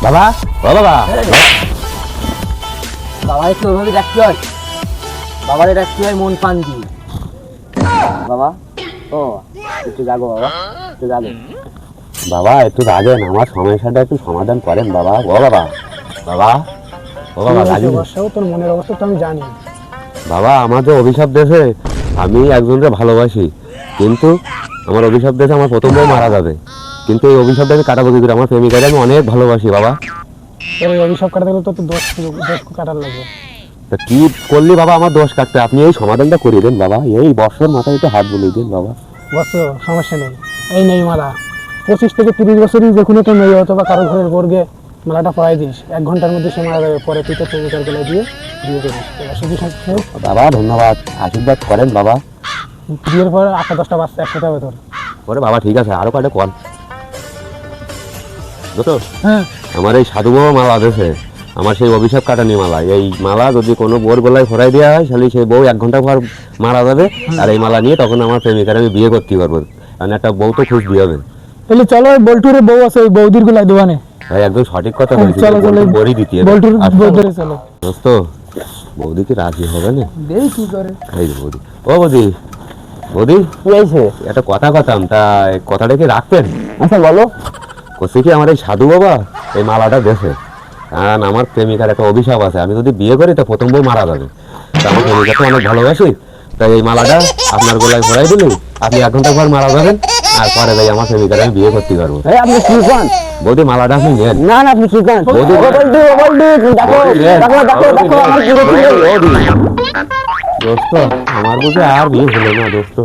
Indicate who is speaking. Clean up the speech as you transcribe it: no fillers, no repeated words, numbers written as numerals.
Speaker 1: বাবা ও বাবা
Speaker 2: বাবা একটু ওইভাবে ডাকতে হয়, বাবারে ডাকতে হয় মন পান দিয়ে। বাবা ও একটু জাগো, বাবা একটু জাগো।
Speaker 1: বাবা একটু রাগেন, আমার সমস্যাটা একটু সমাধান করেন বাবা। ও বাবা বাবা ও বাবা রাগেন।
Speaker 3: তোর মনের অবস্থা তো আমি জানি।
Speaker 1: বাবা আমার যে অভিশাপ দেশে, আমি একজনকে ভালোবাসি, কিন্তু আমার অভিশাপ দেশে আমার প্রথম বউ মারা যাবে, কিন্তু এই অভিশাপটা আমি কাটাবো কি করে? আমার প্রেমিকাকে আমি অনেক ভালোবাসি বাবা।
Speaker 3: তোর এই অভিশাপ কাটাতে গেলে তো দোষ কাটার লাগবে।
Speaker 1: তা কি করলি বাবা আমার দোষ কাটতে? আপনি এই সমাধানটা করে দেন বাবা, এই বর্ষর মাথায় একটু হাত বুলিয়ে দেন বাবা।
Speaker 3: বস সমস্যা নেই, এই নেই মালা 25 থেকে 30 বছরই যে কোনো একটা মেয়ে হতো বা কারো ঘরের বর্গে মেলাটা পড়াই দিস, 1 ঘন্টার মধ্যে সে মারা যাবে, পরে তুই তোর প্রেমিকার গলায় দিয়ে বিয়ে করিস। এবার শুধু
Speaker 1: বাবা ধন্যবাদ, আশীর্বাদ করেন বাবা।
Speaker 3: বিয়ের পর 8-10টা বাচ্চা একসাথে হবে তোর।
Speaker 1: ওরে বাবা ঠিক আছে, আরো কয়টা কল বুঝতো।
Speaker 3: হ্যাঁ
Speaker 1: আমার এই সাধু বাবা মালা দেশে, আমার সেই অভিশাপ কাটানি মালা, এই মালা যদি কোনো বোর গলায় ফোরাই দেওয়া হয় তাহলে সেই বউ 1 ঘন্টা পর মারা যাবে। আর এই মালা নিয়ে তখন আমার প্রেমিকার আমি বিয়ে করতে পারবো, কারণ একটা বউ তো খুশ দিয়ে হবে।
Speaker 3: তাহলে চলো ওই বল্টুরে বউ আছে, ওই বৌদির গলায় দোয়ানে।
Speaker 1: ভাই একদম সঠিক কথা বলেছি,
Speaker 3: চলো চলো
Speaker 1: বড়ি দিতে হবে।
Speaker 3: বল্টুর
Speaker 1: আসো।
Speaker 3: বউ ধরে চলো।
Speaker 1: দোস্ত বৌদি কি রাজি হবে না?
Speaker 3: দেই কি করে।
Speaker 1: এই যে বৌদি, ও বৌদি বৌদি
Speaker 2: কি হয়েছে?
Speaker 1: একটা কথা কথাম, তা এই কথাটা কি রাখতেন?
Speaker 2: আচ্ছা বলো।
Speaker 1: করছে কি আমার এই সাধু বাবা এই মালাটা দেশে, কারণ আমার প্রেমিকার একটা অভিশাপ আছে, আমি যদি বিয়ে করি তো প্রথম বউ মারা যাবে। তা আমার প্রেমিকাকে অনেক ভালোবাসি, তাই এই মালাটা আপনার গলায় ভরাই দিলি, আপনি 1 ঘন্টা পর মারা যাবেন, আর পরে যাই আমার প্রেমিকার আমি বিয়ে করতে পারবো।
Speaker 2: এই আপনি কি করেন?
Speaker 1: বৌদি মালাটা আপনি নেন।
Speaker 2: না না আপনি কি করেন?
Speaker 1: বৌদি,
Speaker 2: বলদি দেখো দেখো দেখো দেখো আমার পুরো
Speaker 1: দোস্ত আমার বুঝে আর বিয়ে হলো না দোস্ত।